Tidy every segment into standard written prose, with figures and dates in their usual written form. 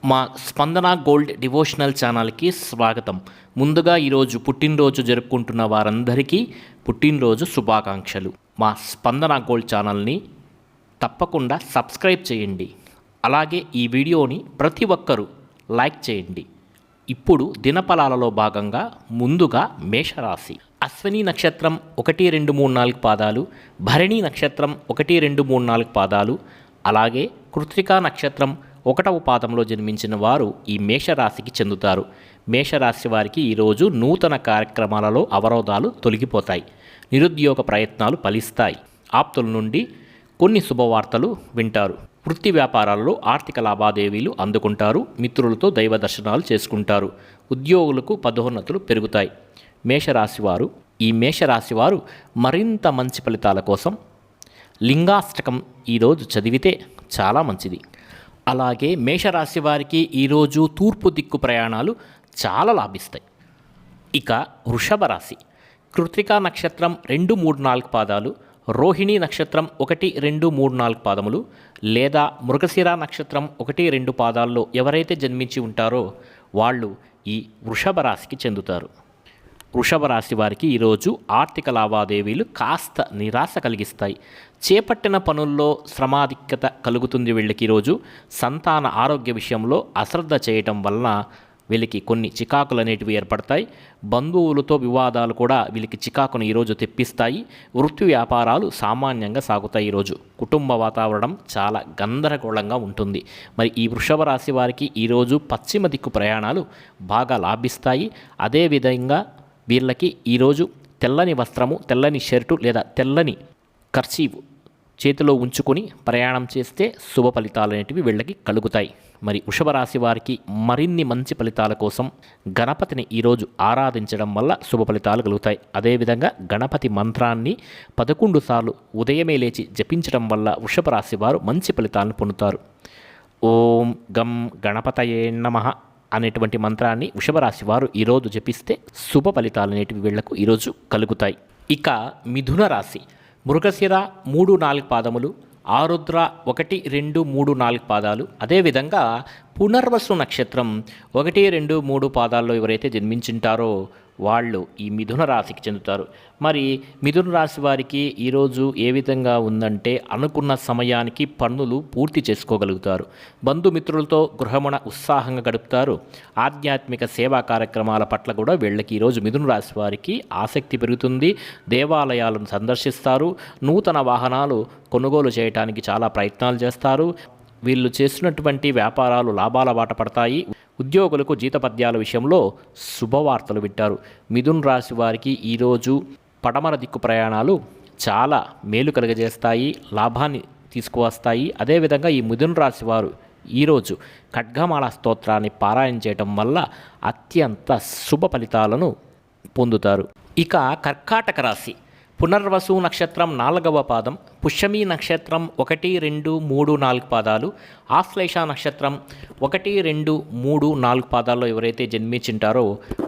మా స్పందన gold devotional ఛానల్కి స్వాగతం. ముందుగా ఈరోజు పుట్టినరోజు జరుపుకుంటున్న వారందరికీ పుట్టినరోజు శుభాకాంక్షలు. మా స్పందన గోల్డ్ ఛానల్ని తప్పకుండా సబ్స్క్రైబ్ చేయండి. అలాగే ఈ వీడియోని ప్రతి ఒక్కరూ లైక్ చేయండి. ఇప్పుడు దినఫలాలలో భాగంగా ముందుగా మేషరాశి. అశ్విని నక్షత్రం 1, 2, 3, 4 పాదాలు, భరణి నక్షత్రం 1, 2, 3, 4 పాదాలు, అలాగే కృత్తికా నక్షత్రం 1వ పాదంలో జన్మించిన వారు ఈ మేషరాశికి చెందుతారు. మేషరాశి వారికి ఈరోజు నూతన కార్యక్రమాలలో అవరోధాలు తొలగిపోతాయి. నిరుద్యోగ ప్రయత్నాలు ఫలిస్తాయి. ఆప్తుల నుండి కొన్ని శుభవార్తలు వింటారు. వృత్తి వ్యాపారాలలో ఆర్థిక లావాదేవీలు అందుకుంటారు. మిత్రులతో దైవ దర్శనాలు చేసుకుంటారు. ఉద్యోగులకు పదోన్నతులు పెరుగుతాయి. ఈ మేషరాశివారు మరింత మంచి ఫలితాల కోసం లింగాష్టకం ఈరోజు చదివితే చాలా మంచిది. అలాగే మేషరాశి వారికి ఈరోజు తూర్పు దిక్కు ప్రయాణాలు చాలా లాభిస్తాయి. ఇక వృషభ రాశి. కృత్తికా నక్షత్రం 2, 3, 4 పాదాలు, రోహిణి నక్షత్రం 1, 2, 3, 4 పాదములు, లేదా మృగశిర నక్షత్రం 1, 2 పాదాల్లో ఎవరైతే జన్మించి ఉంటారో వాళ్ళు ఈ వృషభ రాశికి చెందుతారు. వృషభ రాశి వారికి ఈరోజు ఆర్థిక లావాదేవీలు కాస్త నిరాశ కలిగిస్తాయి. చేపట్టిన పనుల్లో శ్రమాధిక్యత కలుగుతుంది. వీళ్ళకి ఈరోజు సంతాన ఆరోగ్య విషయంలో అశ్రద్ధ చేయటం వలన వీళ్ళకి కొన్ని చికాకులు అనేటివి ఏర్పడతాయి. బంధువులతో వివాదాలు కూడా వీళ్ళకి చికాకును ఈరోజు తెప్పిస్తాయి. వృత్తి వ్యాపారాలు సామాన్యంగా సాగుతాయి. ఈరోజు కుటుంబ వాతావరణం చాలా గందరగోళంగా ఉంటుంది. మరి ఈ వృషభ రాశి వారికి ఈరోజు పశ్చిమ దిక్కు ప్రయాణాలు బాగా లాభిస్తాయి. అదేవిధంగా వీళ్ళకి ఈరోజు తెల్లని వస్త్రము, తెల్లని షర్టు లేదా తెల్లని కర్చీవ్ చేతిలో ఉంచుకొని ప్రయాణం చేస్తే శుభ ఫలితాలు అనేటివి వీళ్ళకి కలుగుతాయి. మరి వృషభ రాశి వారికి మరిన్ని మంచి ఫలితాల కోసం గణపతిని ఈరోజు ఆరాధించడం వల్ల శుభ ఫలితాలు కలుగుతాయి. అదేవిధంగా గణపతి మంత్రాన్ని 11 సార్లు ఉదయమే లేచి జపించడం వల్ల వృషభ రాశి వారు మంచి ఫలితాలను పొందుతారు. ఓం గం గణపతయే నమః అనేటువంటి మంత్రాన్ని వృషభ రాశి వారు ఈరోజు జపిస్తే శుభ ఫలితాలు అనేటివి వీళ్లకు ఈరోజు కలుగుతాయి. ఇక మిథున రాశి. మృగశిర 3, 4 పాదములు, ఆరుద్ర 1, 2, 3, 4 పాదాలు, అదేవిధంగా పునర్వసు నక్షత్రం 1, 2, 3 పాదాల్లో ఎవరైతే జన్మించుంటారో వాళ్ళు ఈ మిథున రాశికి చెందుతారు. మరి మిథున రాశి వారికి ఈరోజు ఏ విధంగా ఉందంటే అనుకున్న సమయానికి పనులు పూర్తి చేసుకోగలుగుతారు. బంధుమిత్రులతో గృహమున ఉత్సాహంగా గడుపుతారు. ఆధ్యాత్మిక సేవా కార్యక్రమాల పట్ల కూడా వీళ్ళకి ఈరోజు మిథున రాశి వారికి ఆసక్తి పెరుగుతుంది. దేవాలయాలను సందర్శిస్తారు. నూతన వాహనాలు కొనుగోలు చేయడానికి చాలా ప్రయత్నాలు చేస్తారు. వీళ్ళు చేసినటువంటి వ్యాపారాలు లాభాల బాట పడతాయి. ఉద్యోగులకు జీతపద్యాల విషయంలో శుభవార్తలు వింటారు. మిథున రాశి వారికి ఈరోజు పడమర దిక్కు ప్రయాణాలు చాలా మేలు కలుగజేస్తాయి, లాభాన్ని తీసుకువస్తాయి. అదేవిధంగా ఈ మిథున రాశి వారు ఈరోజు ఖడ్గమాల స్తోత్రాన్ని పారాయణ చేయటం వల్ల అత్యంత శుభ ఫలితాలను పొందుతారు. ఇక కర్కాటక రాశి. పునర్వసు నక్షత్రం 4వ పాదం, పుష్యమి నక్షత్రం 1, 2, 3, 4 పాదాలు, ఆశ్లేష నక్షత్రం 1, 2, 3, 4 పాదాల్లో ఎవరైతే జన్మించింటారో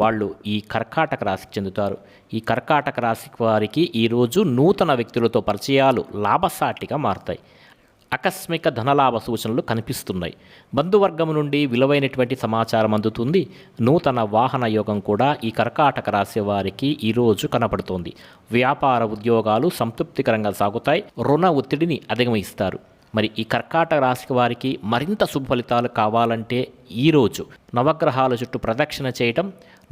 వాళ్ళు ఈ కర్కాటక రాశికి చెందుతారు. ఈ కర్కాటక రాశి వారికి ఈరోజు నూతన వ్యక్తులతో పరిచయాలు లాభసాటిగా మారుతాయి. ఆకస్మిక ధనలాభ సూచనలు కనిపిస్తున్నాయి. బంధువర్గం నుండి విలువైనటువంటి సమాచారం అందుతుంది. నూతన వాహన యోగం కూడా ఈ కర్కాటక రాశి వారికి ఈరోజు కనపడుతోంది. వ్యాపార ఉద్యోగాలు సంతృప్తికరంగా సాగుతాయి. రుణ ఒత్తిడిని అధిగమిస్తారు. మరి ఈ కర్కాటక రాశి వారికి మరింత శుభ ఫలితాలు కావాలంటే ఈరోజు నవగ్రహాల చుట్టూ ప్రదక్షిణ చేయటం,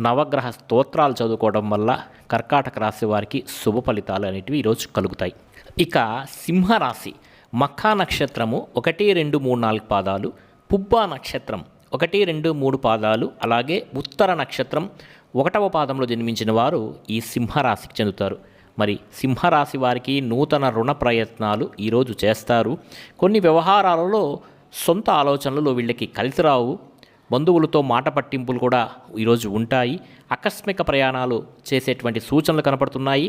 నవగ్రహ స్తోత్రాలు చదువుకోవడం వల్ల కర్కాటక రాశి వారికి శుభ ఫలితాలు అనేటివి ఈరోజు కలుగుతాయి. ఇక సింహరాశి. మఖా నక్షత్రము 1, 2, 3, 4 పాదాలు, పుబ్బా నక్షత్రం 1, 2, 3 పాదాలు, అలాగే ఉత్తర నక్షత్రం 1వ పాదంలో జన్మించిన వారు ఈ సింహరాశికి చెందుతారు. మరి సింహరాశి వారికి నూతన రుణ ప్రయత్నాలు ఈరోజు చేస్తారు. కొన్ని వ్యవహారాలలో సొంత ఆలోచనలు వీళ్ళకి కలిసిరావు. బంధువులతో మాట పట్టింపులు కూడా ఈరోజు ఉంటాయి. ఆకస్మిక ప్రయాణాలు చేసేటువంటి సూచనలు కనపడుతున్నాయి.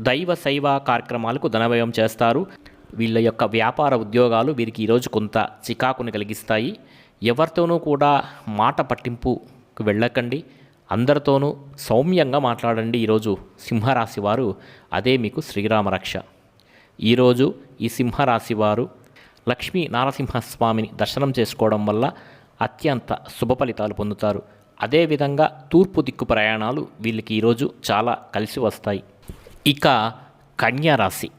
దైవ శైవ కార్యక్రమాలకు ధనవ్యయం చేస్తారు. వీళ్ళ యొక్క వ్యాపార ఉద్యోగాలు వీరికి ఈరోజు కొంత చికాకుని కలిగిస్తాయి. ఎవరితోనూ కూడా మాట పట్టింపుకు వెళ్ళకండి. అందరితోనూ సౌమ్యంగా మాట్లాడండి. ఈరోజు సింహరాశి వారు అదే మీకు శ్రీరామ రక్ష. ఈరోజు ఈ సింహరాశి వారు లక్ష్మీ నారసింహస్వామిని దర్శనం చేసుకోవడం వల్ల అత్యంత శుభ ఫలితాలు పొందుతారు. అదేవిధంగా తూర్పు దిక్కు ప్రయాణాలు వీళ్ళకి ఈరోజు చాలా కలిసి వస్తాయి. ఇక కన్యా రాశి.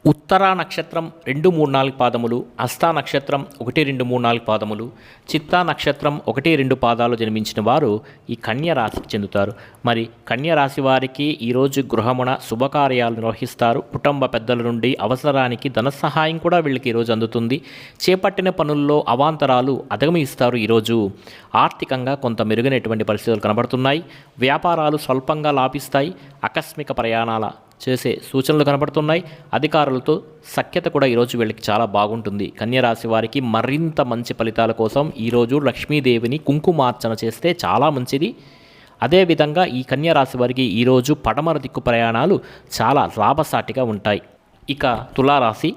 ఉత్తరా నక్షత్రం 2, 3, 4 పాదములు, హస్తా నక్షత్రం 1, 2, 3, 4 పాదములు, చిత్తా నక్షత్రం 1, 2 పాదాలు జన్మించిన వారు ఈ కన్య రాశికి చెందుతారు. మరి కన్య రాశి వారికి ఈరోజు గృహమున శుభకార్యాలు నిర్వహిస్తారు. కుటుంబ పెద్దల నుండి అవసరానికి ధన సహాయం కూడా వీళ్ళకి ఈరోజు అందుతుంది. చేపట్టిన పనుల్లో అవాంతరాలు అధిగమిస్తారు. ఈరోజు ఆర్థికంగా కొంత మెరుగైనటువంటి పరిస్థితులు కనబడుతున్నాయి. వ్యాపారాలు స్వల్పంగా లాభిస్తాయి. ఆకస్మిక ప్రయాణాల చేసే సూచనలు కనబడుతున్నాయి. అధికారులతో సఖ్యత కూడా ఈరోజు వీళ్ళకి చాలా బాగుంటుంది. కన్యరాశి వారికి మరింత మంచి ఫలితాల కోసం ఈరోజు లక్ష్మీదేవిని కుంకుమార్చన చేస్తే చాలా మంచిది. అదేవిధంగా ఈ కన్యరాశి వారికి ఈరోజు పడమర దిక్కు ప్రయాణాలు చాలా లాభసాటిగా ఉంటాయి. ఇక తులారాశి.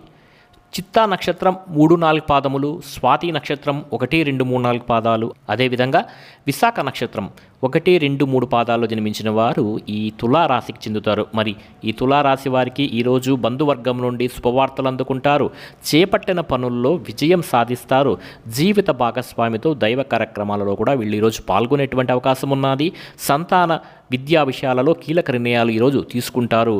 చిత్తా నక్షత్రం 3, 4 పాదములు, స్వాతి నక్షత్రం 1, 2, 3, 4 పాదాలు, అదేవిధంగా విశాఖ నక్షత్రం 1, 2, 3 పాదాల్లో జన్మించిన వారు ఈ తులారాశికి చెందుతారు. మరి ఈ తులారాశి వారికి ఈరోజు బంధువర్గం నుండి శుభవార్తలు అందుకుంటారు. చేపట్టిన పనుల్లో విజయం సాధిస్తారు. జీవిత భాగస్వామితో దైవ కార్యక్రమాలలో కూడా వీళ్ళు ఈరోజు పాల్గొనేటువంటి అవకాశం ఉన్నది. సంతాన విద్యా విషయాలలో కీలక నిర్ణయాలు ఈరోజు తీసుకుంటారు.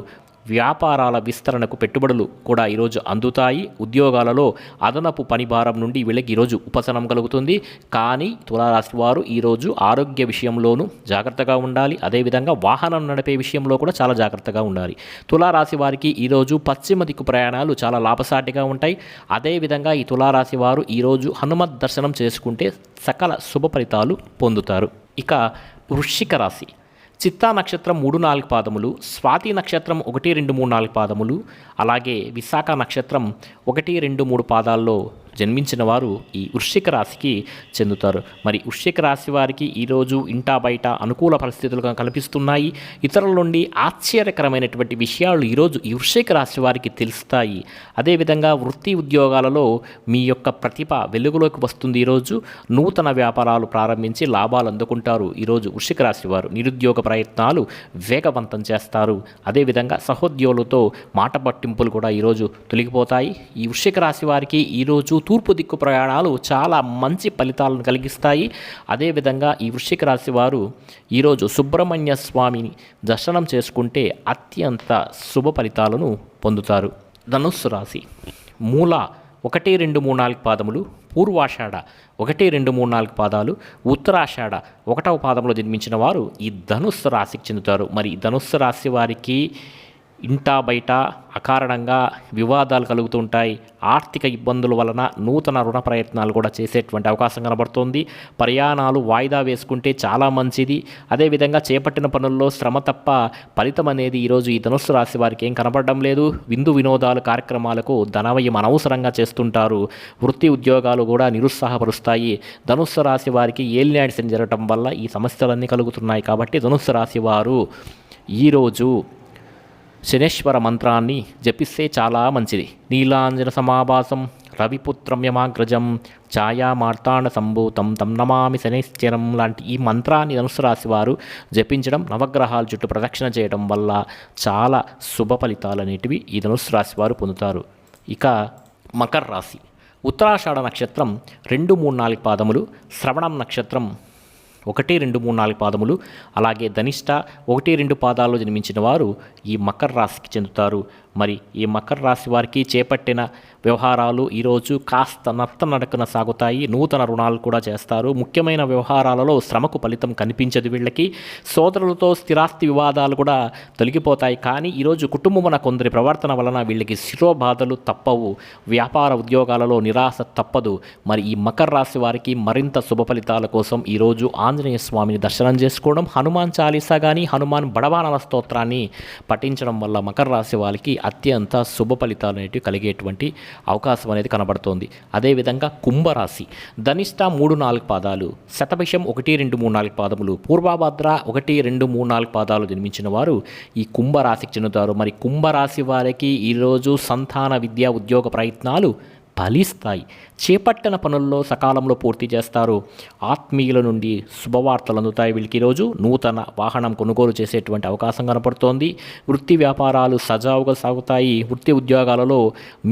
వ్యాపారాల విస్తరణకు పెట్టుబడులు కూడా ఈరోజు అందుతాయి. ఉద్యోగాలలో అదనపు పని భారం నుండి వీళ్ళకి ఈరోజు ఉపశమనం కలుగుతుంది. కానీ తులారాశి వారు ఈరోజు ఆరోగ్య విషయంలోనూ జాగ్రత్తగా ఉండాలి. అదేవిధంగా వాహనం నడిపే విషయంలో కూడా చాలా జాగ్రత్తగా ఉండాలి. తులారాశి వారికి ఈరోజు పశ్చిమ దిక్కు ప్రయాణాలు చాలా లాభసాటిగా ఉంటాయి. అదేవిధంగా ఈ తులారాశి వారు ఈరోజు హనుమత్ దర్శనం చేసుకుంటే సకల శుభ ఫలితాలు పొందుతారు. ఇక వృశ్చిక రాశి. చిత్తా నక్షత్రం 3, 4 పాదములు, స్వాతి నక్షత్రం 1, 2, 3, 4 పాదములు, అలాగే విశాఖ నక్షత్రం 1, 2, 3 పాదాల్లో జన్మించిన వారు ఈ వృశ్చిక రాశికి చెందుతారు. మరి వృశ్చిక రాశి వారికి ఈరోజు ఇంటా బయట అనుకూల పరిస్థితులు కనిపిస్తున్నాయి. ఇతరుల నుండి ఆశ్చర్యకరమైనటువంటి విషయాలు ఈరోజు ఈ వృశ్చిక రాశి వారికి తెలుస్తాయి. అదేవిధంగా వృత్తి ఉద్యోగాలలో మీ యొక్క ప్రతిభ వెలుగులోకి వస్తుంది. ఈరోజు నూతన వ్యాపారాలు ప్రారంభించి లాభాలు అందుకుంటారు. ఈరోజు వృశ్చిక రాశి వారు నిరుద్యోగ ప్రయత్నాలు వేగవంతం చేస్తారు. అదేవిధంగా సహోద్యోగులతో మాట పట్టింపులు కూడా ఈరోజు తొలగిపోతాయి. ఈ వృశ్చిక రాశి వారికి ఈరోజు తూర్పు దిక్కు ప్రయాణాలు చాలా మంచి ఫలితాలను కలిగిస్తాయి. అదేవిధంగా ఈ వృశ్చిక రాశి వారు ఈరోజు సుబ్రహ్మణ్య స్వామిని దర్శనం చేసుకుంటే అత్యంత శుభ ఫలితాలను పొందుతారు. ధనుస్సు రాశి. మూల 1, 2, 3, 4 పాదములు, పూర్వాషాఢ 1, 2, 3, 4 పాదాలు, ఉత్తరాషాఢ 1వ పాదంలో జన్మించిన వారు ఈ ధనుస్సు రాశికి చెందుతారు. మరి ధనుస్సు రాశి వారికి ఇంటా బయట అకారణంగా వివాదాలు కలుగుతుంటాయి. ఆర్థిక ఇబ్బందుల వలన నూతన రుణ ప్రయత్నాలు కూడా చేసేటువంటి అవకాశం కనబడుతోంది. ప్రయాణాలు వాయిదా వేసుకుంటే చాలా మంచిది. అదేవిధంగా చేపట్టిన పనుల్లో శ్రమ తప్ప ఫలితం అనేది ఈరోజు ఈ ధనుస్సు రాశి వారికి ఏం కనబడడం లేదు. విందు వినోదాలు కార్యక్రమాలకు ధనవ్యయం అనవసరంగా చేస్తుంటారు. వృత్తి ఉద్యోగాలు కూడా నిరుత్సాహపరుస్తాయి. ధనుస్సు రాశి వారికి ఏలినాటి శని జరగటం వల్ల ఈ సమస్యలన్నీ కలుగుతున్నాయి. కాబట్టి ధనుస్సు రాశి వారు ఈరోజు శనేశ్వర మంత్రాన్ని జపిస్తే చాలా మంచిది. నీలాంజన సమాభాసం రవిపుత్రం యమాగ్రజం ఛాయా మార్తాండ సంభూతం తం నమామి శనేశ్వరం లాంటి ఈ మంత్రాన్ని ధనుసు రాశి వారు జపించడం, నవగ్రహాల చుట్టూ ప్రదక్షిణ చేయడం వల్ల చాలా శుభ ఫలితాలు అనేటివి ఈ ధనుసు రాశి వారు పొందుతారు. ఇక మకర రాశి. ఉత్తరాషాఢ నక్షత్రం 2, 3, 4 పాదములు, శ్రవణం నక్షత్రం 1, 2, 3, 4 పాదములు, అలాగే ధనిష్ట 1, 2 పాదాల్లో జన్మించిన వారు ఈ మకర రాశికి చెందుతారు. మరి ఈ మకర రాశి వారికి చేపట్టిన వ్యవహారాలు ఈరోజు కాస్త నడకన సాగుతాయి. నూతన రుణాలు కూడా చేస్తారు. ముఖ్యమైన వ్యవహారాలలో శ్రమకు ఫలితం కనిపించదు. వీళ్ళకి సోదరులతో స్థిరాస్తి వివాదాలు కూడా తొలగిపోతాయి. కానీ ఈరోజు కుటుంబమున కొందరి ప్రవర్తన వలన వీళ్ళకి శిరోబాధలు తప్పవు. వ్యాపార ఉద్యోగాలలో నిరాశ తప్పదు. మరి ఈ మకర రాశి వారికి మరింత శుభ ఫలితాల కోసం ఈరోజు ఆంజనేయ స్వామిని దర్శనం చేసుకోవడం, హనుమాన్ చాలీసా కానీ హనుమాన్ బడబానల స్తోత్రాన్ని పఠించడం వల్ల మకర రాశి వారికి అత్యంత శుభ ఫలితాలు అనేవి కలిగేటువంటి అవకాశం అనేది కనబడుతోంది. అదేవిధంగా కుంభరాశి. ధనిష్ట 3, 4 పాదాలు, శతభిషం 1, 2, 3, 4 పాదములు, పూర్వభద్ర 1, 2, 3, 4 పాదాలు జన్మించిన వారు ఈ కుంభరాశికి చెందుతారు. మరి కుంభరాశి వారికి ఈరోజు సంతాన విద్యా ఉద్యోగ ప్రయత్నాలు ఫలిస్తాయి. చేపట్టిన పనుల్లో సకాలంలో పూర్తి చేస్తారు. ఆత్మీయుల నుండి శుభవార్తలు అందుతాయి. వీళ్ళకి ఈరోజు నూతన వాహనం కొనుగోలు చేసేటువంటి అవకాశం కనపడుతోంది. వృత్తి వ్యాపారాలు సజావుగా సాగుతాయి. వృత్తి ఉద్యోగాలలో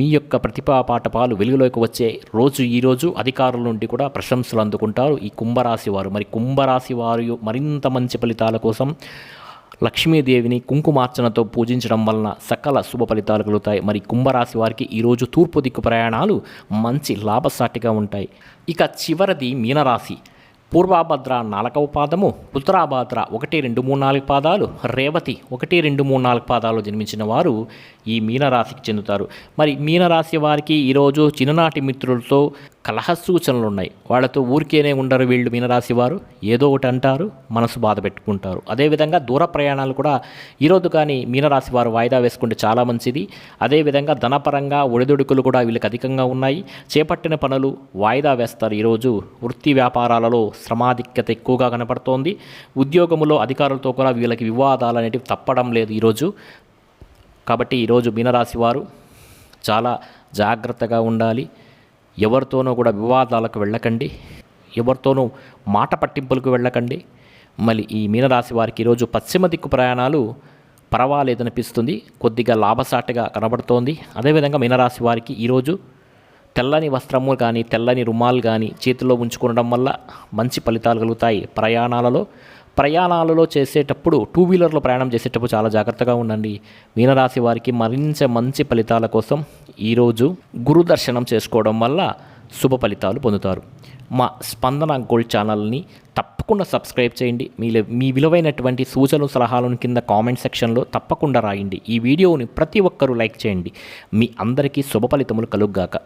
మీ యొక్క ప్రతిభా పాఠపాలు వెలుగులోకి వచ్చే రోజు ఈరోజు. అధికారుల నుండి కూడా ప్రశంసలు అందుకుంటారు ఈ కుంభరాశి వారు. మరి కుంభరాశి వారు మరింత మంచి ఫలితాల కోసం లక్ష్మీదేవిని కుంకుమార్చనతో పూజించడం వలన సకల శుభ ఫలితాలు కలుగుతాయి. మరి కుంభరాశి వారికి ఈరోజు తూర్పు దిక్కు ప్రయాణాలు మంచి లాభసాటిగా ఉంటాయి. ఇక చివరిది మీనరాశి. పూర్వాభద్ర 4వ పాదము, ఉత్తరాభద్ర 1, 2, 3, 4 పాదాలు, రేవతి 1, 2, 3, 4 పాదాలు జన్మించిన వారు ఈ మీనరాశికి చెందుతారు. మరి మీనరాశి వారికి ఈరోజు చిన్ననాటి మిత్రులతో కలహ సూచనలు ఉన్నాయి. వాళ్ళతో ఊరికేనే ఉండరు వీళ్ళు. మీనరాశి వారు ఏదో ఒకటి అంటారు, మనసు బాధ పెట్టుకుంటారు. అదేవిధంగా దూర ప్రయాణాలు కూడా ఈరోజు కానీ మీనరాశి వారు వాయిదా వేసుకుంటే చాలా మంచిది. అదేవిధంగా ధనపరంగా ఒడిదుడుకులు కూడా వీళ్ళకి అధికంగా ఉన్నాయి. చేపట్టిన పనులు వాయిదా వేస్తారు. ఈరోజు వృత్తి వ్యాపారాలలో శ్రమాధిక్యత ఎక్కువగా కనపడుతోంది. ఉద్యోగములో అధికారులతో కూడా వీళ్ళకి వివాదాలు అనేటివి తప్పడం లేదు ఈరోజు. కాబట్టి ఈరోజు మీనరాశి వారు చాలా జాగ్రత్తగా ఉండాలి. ఎవరితోనూ కూడా వివాదాలకు వెళ్ళకండి. ఎవరితోనూ మాట పట్టింపులకు వెళ్ళకండి. మళ్ళీ ఈ మీనరాశి వారికి ఈరోజు పశ్చిమ దిక్కు ప్రయాణాలు పర్వాలేదనిపిస్తుంది. కొద్దిగా లాభసాటిగా కనబడుతోంది. అదేవిధంగా మీనరాశి వారికి ఈరోజు తెల్లని వస్త్రము కానీ తెల్లని రుమాలు కానీ చేతిలో ఉంచుకోవడం వల్ల మంచి ఫలితాలు కలుగుతాయి. ప్రయాణాలలో చేసేటప్పుడు 2 వీలర్లో ప్రయాణం చేసేటప్పుడు చాలా జాగ్రత్తగా ఉండండి. మీనరాశి వారికి మరింత మంచి ఫలితాల కోసం ఈరోజు గురు దర్శనం చేసుకోవడం వల్ల శుభ ఫలితాలు పొందుతారు. మా స్పందన గోల్డ్ ఛానల్ని తప్పకుండా సబ్స్క్రైబ్ చేయండి. మీ విలువైనటువంటి సూచనలు సలహాలను కింద కామెంట్ సెక్షన్లో తప్పకుండా రాయండి. ఈ వీడియోని ప్రతి ఒక్కరూ లైక్ చేయండి. మీ అందరికీ శుభ ఫలితములు కలుగుగాక.